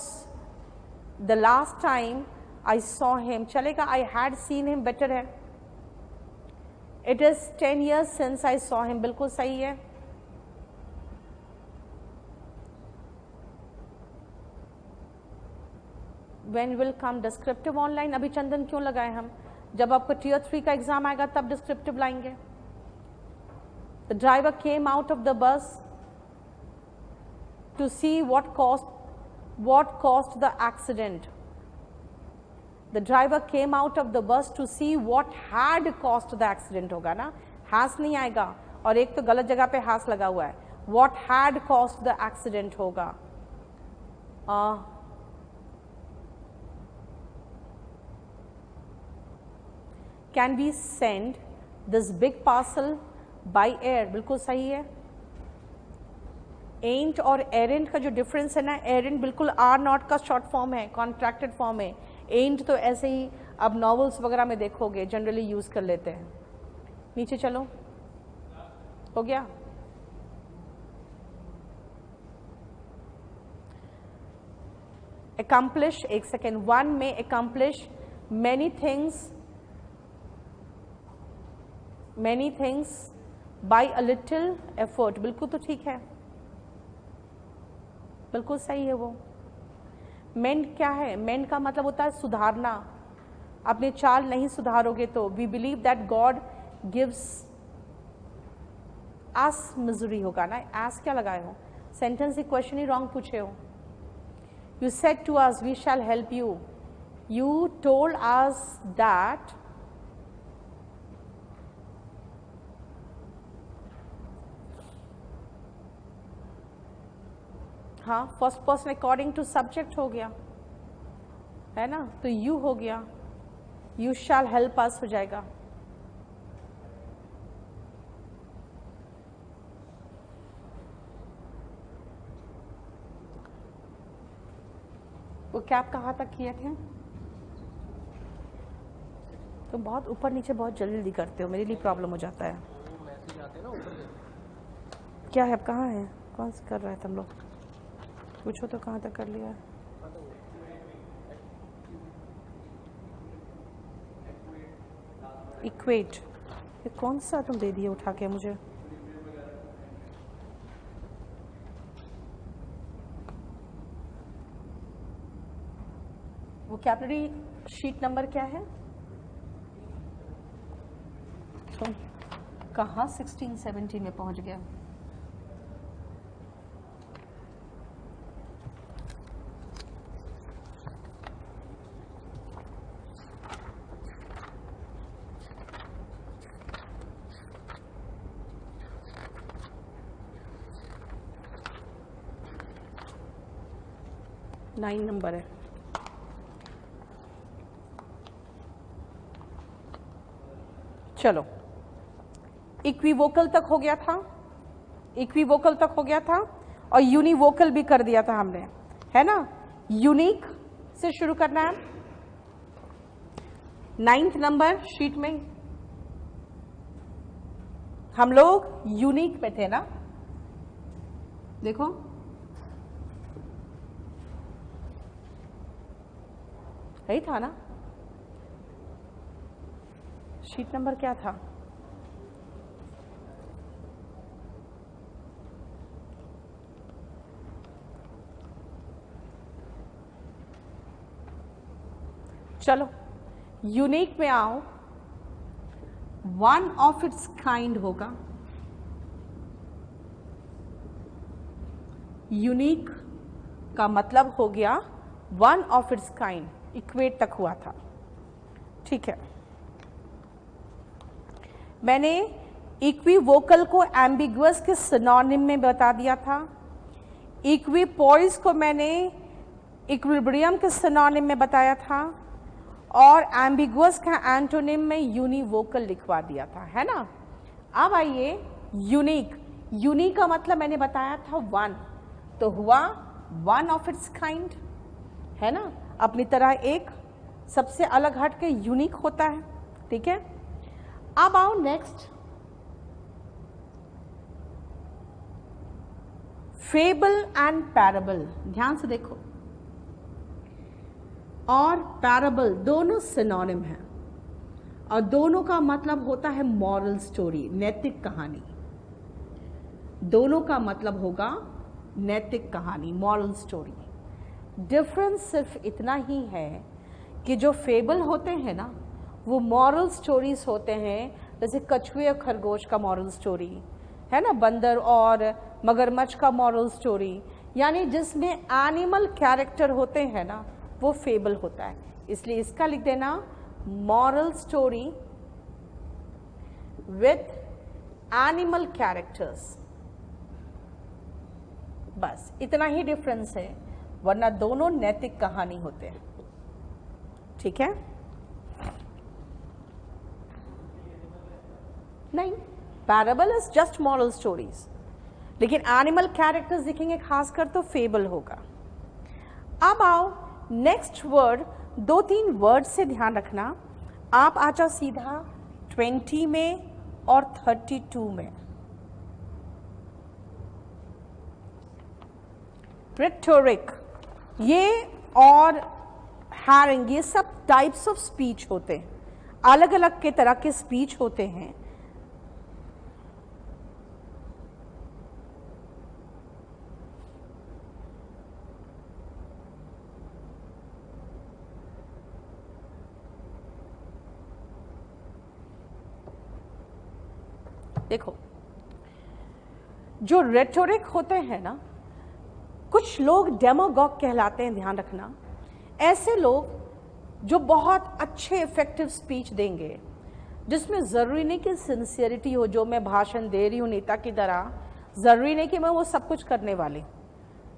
the last time I saw him, चलेगा, I had seen him better है। It is 10 years since I saw him, बिल्कुल सही है। When will come descriptive online, अभी चंदन क्यों लगाए हम? जब आपको Tier 3 का एग्जाम आएगा तब डिस्क्रिप्टिव लाएंगे। The driver came out of the bus to see what caused the accident. The driver came out of the bus to see what had caused the accident होगा ना, has नहीं आएगा, और एक तो गलत जगह पे has लगा हुआ है, what had caused the accident होगा। Can we send this big parcel by air, बिल्कुल सही है। एंट और एरेंट का जो डिफरेंस है ना, एरेंट बिल्कुल आर नॉट का शॉर्ट फॉर्म है, कॉन्ट्रैक्टेड फॉर्म है। एंट तो ऐसे ही अब नॉवेल्स वगैरह में देखोगे जनरली यूज कर लेते हैं। नीचे चलो, हो गया। accomplish, एक सेकेंड, 1 में accomplish many things by a little effort, बिल्कुल तो ठीक है, बिल्कुल सही है वो। मेंड क्या है? मेंड का मतलब होता है सुधारना। अपने चाल नहीं सुधारोगे तो। We believe that God gives us misery होगा ना, आस क्या लगाए हो, सेंटेंस ही क्वेश्चन ही रॉन्ग पूछे हो. You said to us, we shall help you. You told us that हाँ, first person according to subject हो गया है ना, तो यू हो गया, यू शैल हेल्प अस हो जाएगा. वो कैप कहाँ तक किए थे? तुम बहुत ऊपर नीचे बहुत जल्दी करते हो, मेरे लिए प्रॉब्लम हो जाता है. क्या है, कहाँ है, कौन से कर रहा है तुम लोग, पूछो तो कहाँ तक कर लिया है. इक्वेट, ये कौन सा तुम दे दिए उठा के मुझे. वोकैबुलरी शीट नंबर क्या है? तुम कहाँ 16-17 में पहुंच गया. नाइन नंबर है. चलो, इक्विवोकल तक हो गया था, इक्विवोकल तक हो गया था और यूनिवोकल भी कर दिया था हमने, है ना. यूनिक से शुरू करना है. 9th नंबर शीट में हम लोग यूनिक पे थे ना, देखो यही था ना. शीट नंबर क्या था? चलो, यूनिक में आओ. वन ऑफ इट्स काइंड होगा. यूनिक का मतलब हो गया one of its kind. Equate तक हुआ था, ठीक है. मैंने इक्विवोकल को एम्बिगुअस के सिनोनिम में बता दिया था. इक्विपोइस को मैंने इक्विलिब्रियम के सिनोनिम में बताया था और एम्बिगुअस का एंटोनिम में यूनिवोकल लिखवा दिया था, है ना. अब आइए यूनिक. यूनिक का मतलब मैंने बताया था वन, तो हुआ वन ऑफ इट्स काइंड, है ना. अपनी तरह एक, सबसे अलग हट के यूनिक होता है, ठीक है. अब आओ नेक्स्ट, फेबल एंड पैराबल. ध्यान से देखो, और पैराबल दोनों सिनोनिम हैं और दोनों का मतलब होता है मॉरल स्टोरी, नैतिक कहानी. दोनों का मतलब होगा नैतिक कहानी, मॉरल स्टोरी. डिफरेंस सिर्फ इतना ही है कि जो फेबल होते हैं ना, वो मॉरल स्टोरीज होते हैं, जैसे कछुए और खरगोश का मॉरल स्टोरी है ना, बंदर और मगरमच्छ का मॉरल स्टोरी, यानी जिसमें एनिमल कैरेक्टर होते हैं ना, वो फेबल होता है. इसलिए इसका लिख देना moral story with animal characters. बस इतना ही डिफरेंस है, वरना दोनों नैतिक कहानी होते हैं, ठीक है. नहीं, parable is just moral stories, लेकिन एनिमल कैरेक्टर्स दिखेंगे खासकर तो फेबल होगा. अब आओ नेक्स्ट वर्ड. 2-3 वर्ड से ध्यान रखना. आप आ जाओ सीधा 20 में और 32 में. रिटोरिक ये और हैरिंग, ये सब टाइप्स ऑफ स्पीच होते हैं, अलग अलग के तरह के स्पीच होते हैं. देखो, जो रेटोरिक होते हैं ना, कुछ लोग डेमागॉग कहलाते हैं, ध्यान रखना। ऐसे लोग जो बहुत अच्छे इफेक्टिव स्पीच देंगे, जिसमें ज़रूरी नहीं कि सिंसियरिटी हो, जो मैं भाषण दे रही हूँ नेता की तरह, ज़रूरी नहीं कि मैं वो सब कुछ करने वाली,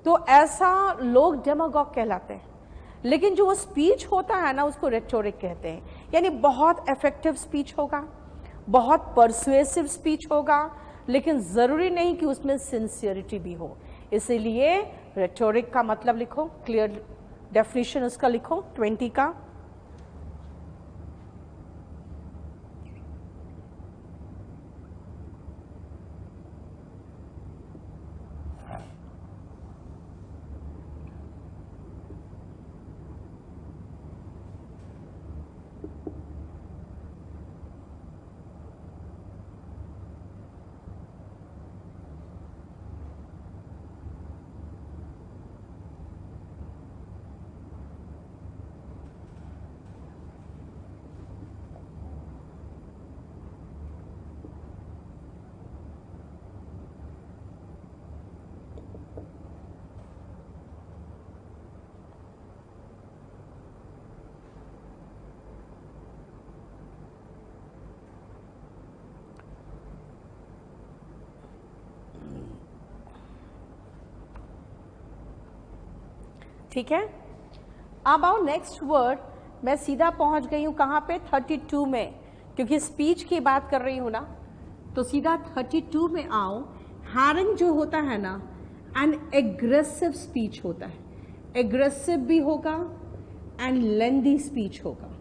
तो ऐसा लोग डेमागॉग कहलाते हैं। लेकिन जो वो स्पीच होता है ना, उसको रेटोरिक कहते हैं, यानी बहुत इफेक्टिव स्पीच होगा, बहुत परसुएसिव स्पीच होगा, लेकिन ज़रूरी नहीं कि उसमें सिंसियरिटी भी हो। इसीलिए रेटोरिक का मतलब लिखो, क्लियर डेफिनेशन उसका लिखो 20 का। ठीक है, अब आओ नेक्स्ट वर्ड। मैं सीधा पहुंच गई हूं कहां पे, 32 में, क्योंकि स्पीच की बात कर रही हूं ना, तो सीधा 32 में आओ। हारिंग जो होता है ना, एन एग्रेसिव स्पीच होता है, एग्रेसिव भी होगा एंड लेंदी स्पीच होगा।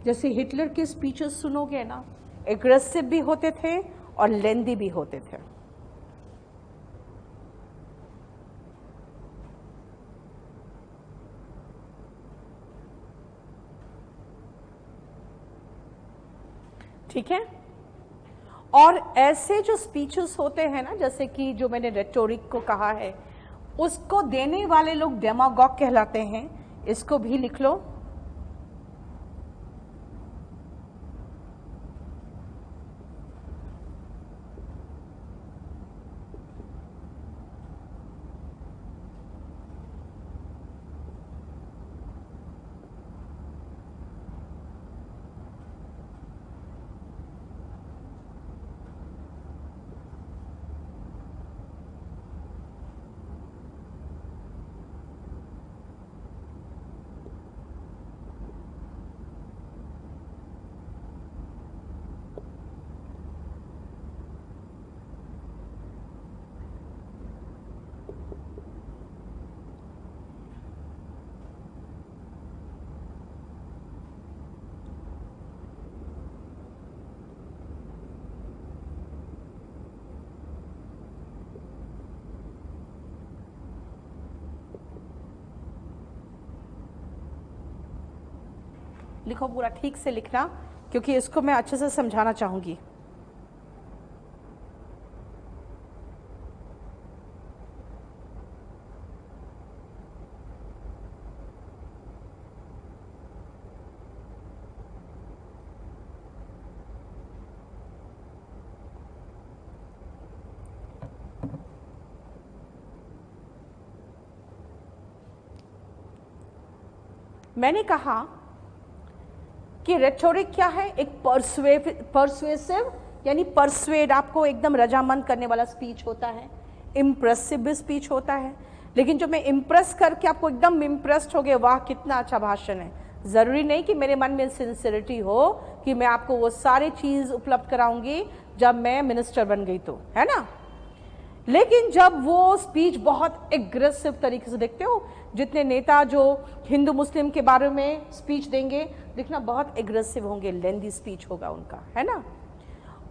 जैसे हिटलर के स्पीचेस सुनोगे ना, एग्रेसिव भी होते थे और लेंदी भी होते थे। ठीक है, और ऐसे जो स्पीचेस होते हैं ना, जैसे कि जो मैंने रेटोरिक को कहा है, उसको देने वाले लोग डेमागॉग कहलाते हैं। इसको भी लिख लो। लिखो, पूरा ठीक से लिखना, क्योंकि इसको मैं अच्छे से समझाना चाहूंगी। मैंने कहा कि रेटोरिक क्या है, एक परसुएसिव यानी परसुएड, आपको एकदम रजामंद करने वाला स्पीच होता है। इम्प्रेसिव भी स्पीच होता है, लेकिन जो मैं इम्प्रेस करके आपको एकदम इम्प्रेस्ड हो गए, वाह कितना अच्छा भाषण है, ज़रूरी नहीं कि मेरे मन में सिंसियरिटी हो कि मैं आपको वो सारी चीज़ उपलब्ध कराऊंगी जब मैं मिनिस्टर बन गई, तो है ना। लेकिन जब वो स्पीच बहुत एग्रेसिव तरीके से, देखते हो जितने नेता जो हिंदू मुस्लिम के बारे में स्पीच देंगे, देखना बहुत एग्रेसिव होंगे, लेंदी स्पीच होगा उनका, है ना।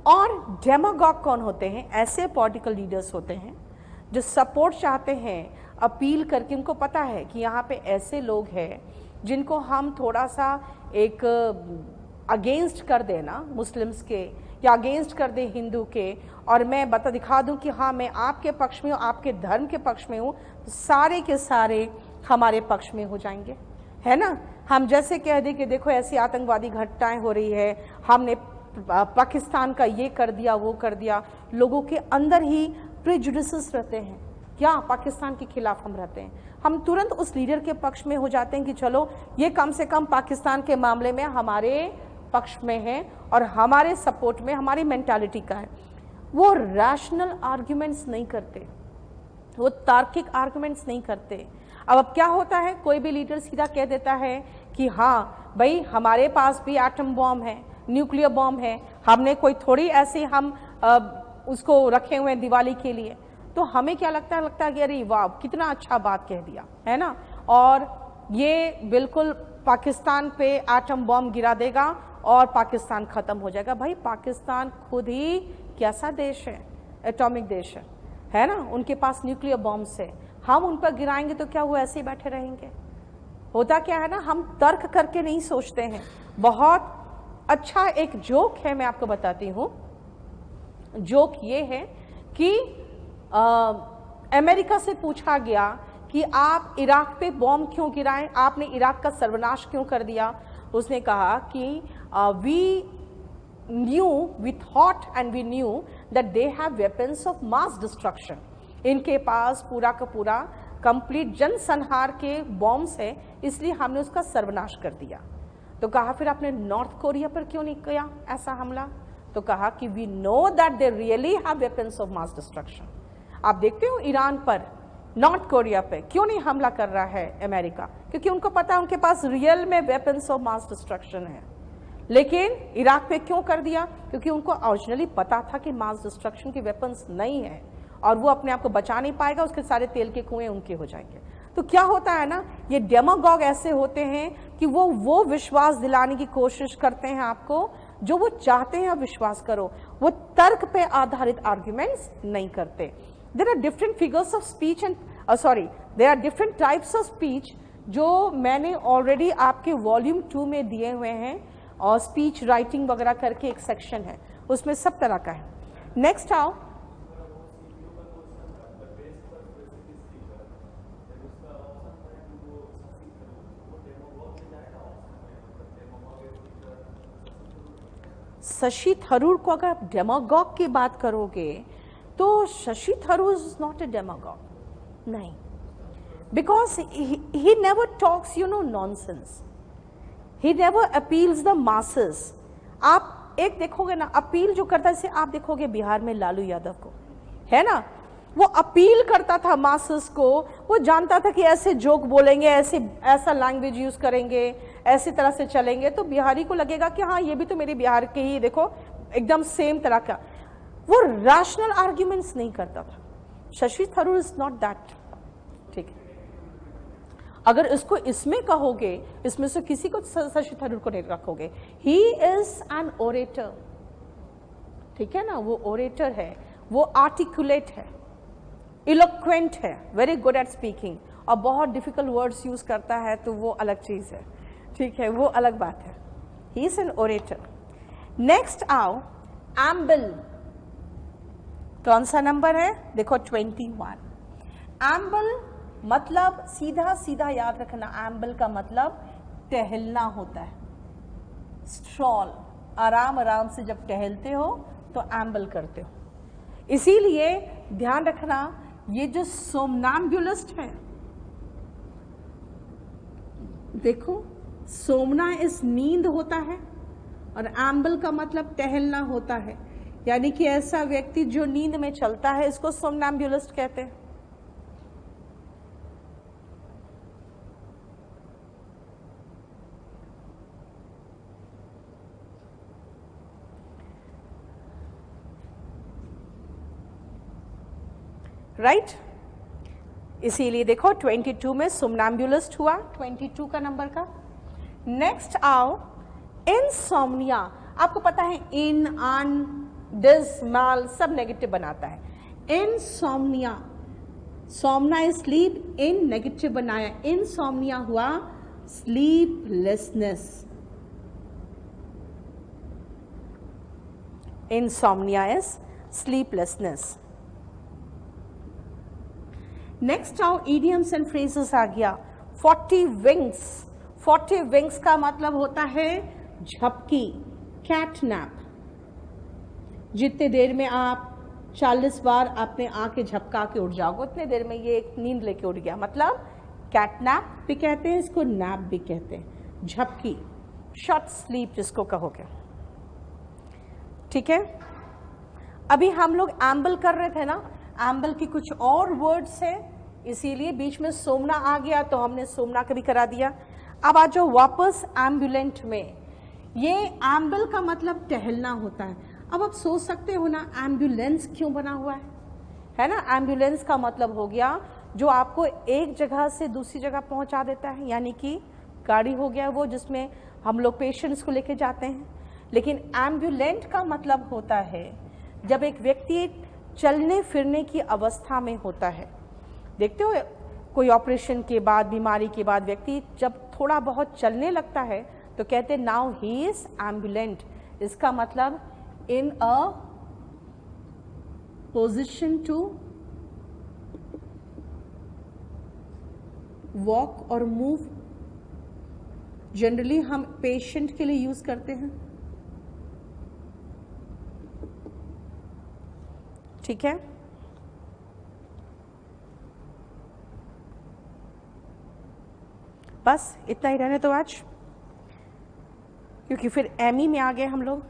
और डेमागॉग कौन होते हैं? ऐसे पॉलिटिकल लीडर्स होते हैं जो सपोर्ट चाहते हैं, अपील करके, उनको पता है कि यहाँ पे ऐसे लोग हैं जिनको हम थोड़ा सा एक अगेंस्ट कर देना मुस्लिम्स के, या अगेंस्ट कर दे हिंदू के, और मैं दिखा दूं कि हाँ मैं आपके पक्ष में हूँ, आपके धर्म के पक्ष में हूँ, तो सारे के सारे हमारे पक्ष में हो जाएंगे, है ना। हम जैसे कह दें कि देखो ऐसी आतंकवादी घटनाएं हो रही है, हमने पाकिस्तान का ये कर दिया, वो कर दिया। लोगों के अंदर ही प्रेजुडिसेस रहते हैं, क्या पाकिस्तान के खिलाफ हम रहते हैं। हम तुरंत उस लीडर के पक्ष में हो जाते हैं कि चलो ये कम से कम पाकिस्तान के मामले में हमारे पक्ष में है और हमारे सपोर्ट में, हमारी मेंटालिटी का है। वो रैशनल आर्ग्यूमेंट्स नहीं करते, वो तार्किक आर्ग्यूमेंट्स नहीं करते। अब क्या होता है, कोई भी लीडर सीधा कह देता है कि हाँ भाई हमारे पास भी एटम बॉम्ब है, न्यूक्लियर बॉम्ब है, हमने कोई थोड़ी ऐसे हम उसको रखे हुए हैं दिवाली के लिए। तो हमें क्या लगता है कि अरे वाह कितना अच्छा बात कह दिया है ना, और ये बिल्कुल पाकिस्तान पे एटम बॉम्ब गिरा देगा और पाकिस्तान खत्म हो जाएगा। भाई पाकिस्तान खुद ही कैसा देश है, एटॉमिक देश है ना, उनके पास न्यूक्लियर बॉम्ब्स है। हम उन पर गिराएंगे तो क्या वो ऐसे ही बैठे रहेंगे? होता क्या है ना, हम तर्क करके नहीं सोचते हैं। बहुत अच्छा एक जोक है, मैं आपको बताती हूँ। जोक ये है कि अमेरिका से पूछा गया कि आप इराक पे बॉम्ब क्यों गिराएं, आपने इराक का सर्वनाश क्यों कर दिया। उसने कहा कि we thought and we knew that they have weapons of mass destruction. इनके पास पूरा का पूरा कंप्लीट जनसंहार के बॉम्ब्स है, इसलिए हमने उसका सर्वनाश कर दिया। तो कहा फिर आपने नॉर्थ कोरिया पर क्यों नहीं किया ऐसा हमला? तो कहा कि we know that they really have weapons of mass destruction. आप देखते हो ईरान पर, नॉर्थ कोरिया पे क्यों नहीं हमला कर रहा है अमेरिका? क्योंकि उनको पता है उनके पास रियल में वेपन्स ऑफ मास डिस्ट्रक्शन है। लेकिन इराक पे क्यों कर दिया? क्योंकि उनको ओरिजिनली पता था कि मास डिस्ट्रक्शन की वेपन्स नहीं है और वो अपने आप को बचा नहीं पाएगा, उसके सारे तेल के कुएं उनके हो जाएंगे। तो क्या होता है ना, ये डेमागॉग ऐसे होते हैं कि वो विश्वास दिलाने की कोशिश करते हैं आपको, जो वो चाहते हैं आप विश्वास करो। वो तर्क पे आधारित आर्ग्यूमेंट्स नहीं करते। There are different figures of speech and there are different types of speech जो मैंने ऑलरेडी आपके वॉल्यूम 2 में दिए हुए हैं, और स्पीच राइटिंग वगैरह करके एक सेक्शन है, उसमें सब तरह का है। नेक्स्ट आओ, शशि थरूर को अगर आप डेमागॉग की बात करोगे तो Shashi Tharoor is not a demagogue, नहीं, because he never talks nonsense, he never appeals the masses. आप एक देखोगे ना, अपील जो करता है, जैसे आप देखोगे बिहार में लालू यादव को, है ना, वो अपील करता था मासेस को। वो जानता था कि ऐसे जोक बोलेंगे, ऐसा लैंग्वेज यूज करेंगे, ऐसी तरह से चलेंगे तो बिहारी को लगेगा कि हाँ ये भी तो मेरे बिहार के ही, देखो एकदम सेम तरह का। वो रैशनल आर्ग्यूमेंट्स नहीं करता था। Shashi Tharoor is not that, ठीक है। अगर इसको इसमें कहोगे, इसमें से किसी को शशि थरूर को नहीं रखोगे। ही इज एन ओरेटर, ठीक है ना, वो ओरेटर है, वो आर्टिकुलेट है, इलोक्वेंट है, वेरी गुड एट स्पीकिंग, और बहुत डिफिकल्ट वर्ड्स यूज करता है तो वो अलग चीज है, ठीक है, वो अलग बात है। He is an orator. Next आओ, एम्बल। कौन सा नंबर है? देखो 21। एम्बल मतलब सीधा सीधा याद रखना, एम्बल का मतलब टहलना होता है, स्ट्रॉल, आराम आराम से जब टहलते हो तो एम्बल करते हो। इसीलिए ध्यान रखना, ये जो सोमनाम्बुलिस्ट है, देखो सोमना इस नींद होता है और एम्बल का मतलब टहलना होता है, यानी कि ऐसा व्यक्ति जो नींद में चलता है, इसको सोमनाम्बुलिस्ट कहते हैं। राइट इसीलिए देखो 22 में सोमनाम्बुलिस्ट हुआ, 22 का नंबर का। नेक्स्ट आओ, इनसोम्निया। आपको पता है इन, अन, डिस, माल सब नेगेटिव बनाता है। इनसोम्निया, सोमना इज स्लीप, इन नेगेटिव बनाया, इनसोम्निया हुआ sleeplessness. Insomnia is sleeplessness. Next आओ, इडियम्स एंड फ्रेजेस आ गया। 40 विंग्स। 40 विंग्स का मतलब होता है झपकी, कैटनैप, जितने देर में आप 40 बार अपने आंखें झपका के उठ जाओगे उतने देर में ये एक नींद लेके उठ गया। मतलब कैटनैप भी कहते हैं इसको, नैप भी कहते हैं, झपकी, शॉर्ट स्लीप जिसको कहोगे। ठीक है, अभी हम लोग एम्बल कर रहे थे ना, एम्बल की कुछ और वर्ड्स हैं, इसीलिए बीच में सोमना आ गया तो हमने सोमना का भी करा दिया। अब आ जाओ वापस एम्बुलेंट में। ये एम्बल का मतलब टहलना होता है। अब आप सोच सकते हो ना एम्बुलेंस क्यों बना हुआ है ना। एम्बुलेंस का मतलब हो गया जो आपको एक जगह से दूसरी जगह पहुंचा देता है, यानी कि गाड़ी हो गया वो जिसमें हम लोग पेशेंट्स को लेके जाते हैं। लेकिन एम्बुलेंट का मतलब होता है जब एक व्यक्ति चलने फिरने की अवस्था में होता है। देखते हो कोई ऑपरेशन के बाद, बीमारी के बाद व्यक्ति जब थोड़ा बहुत चलने लगता है तो कहते हैं नाउ ही इज एम्बुलेंट। इसका मतलब इन अ पोजिशन टू वॉक और मूव। जनरली हम पेशेंट के लिए यूज करते हैं। ठीक है, बस इतना ही रहने तो आज, क्योंकि फिर एमई में आ गए हम लोग।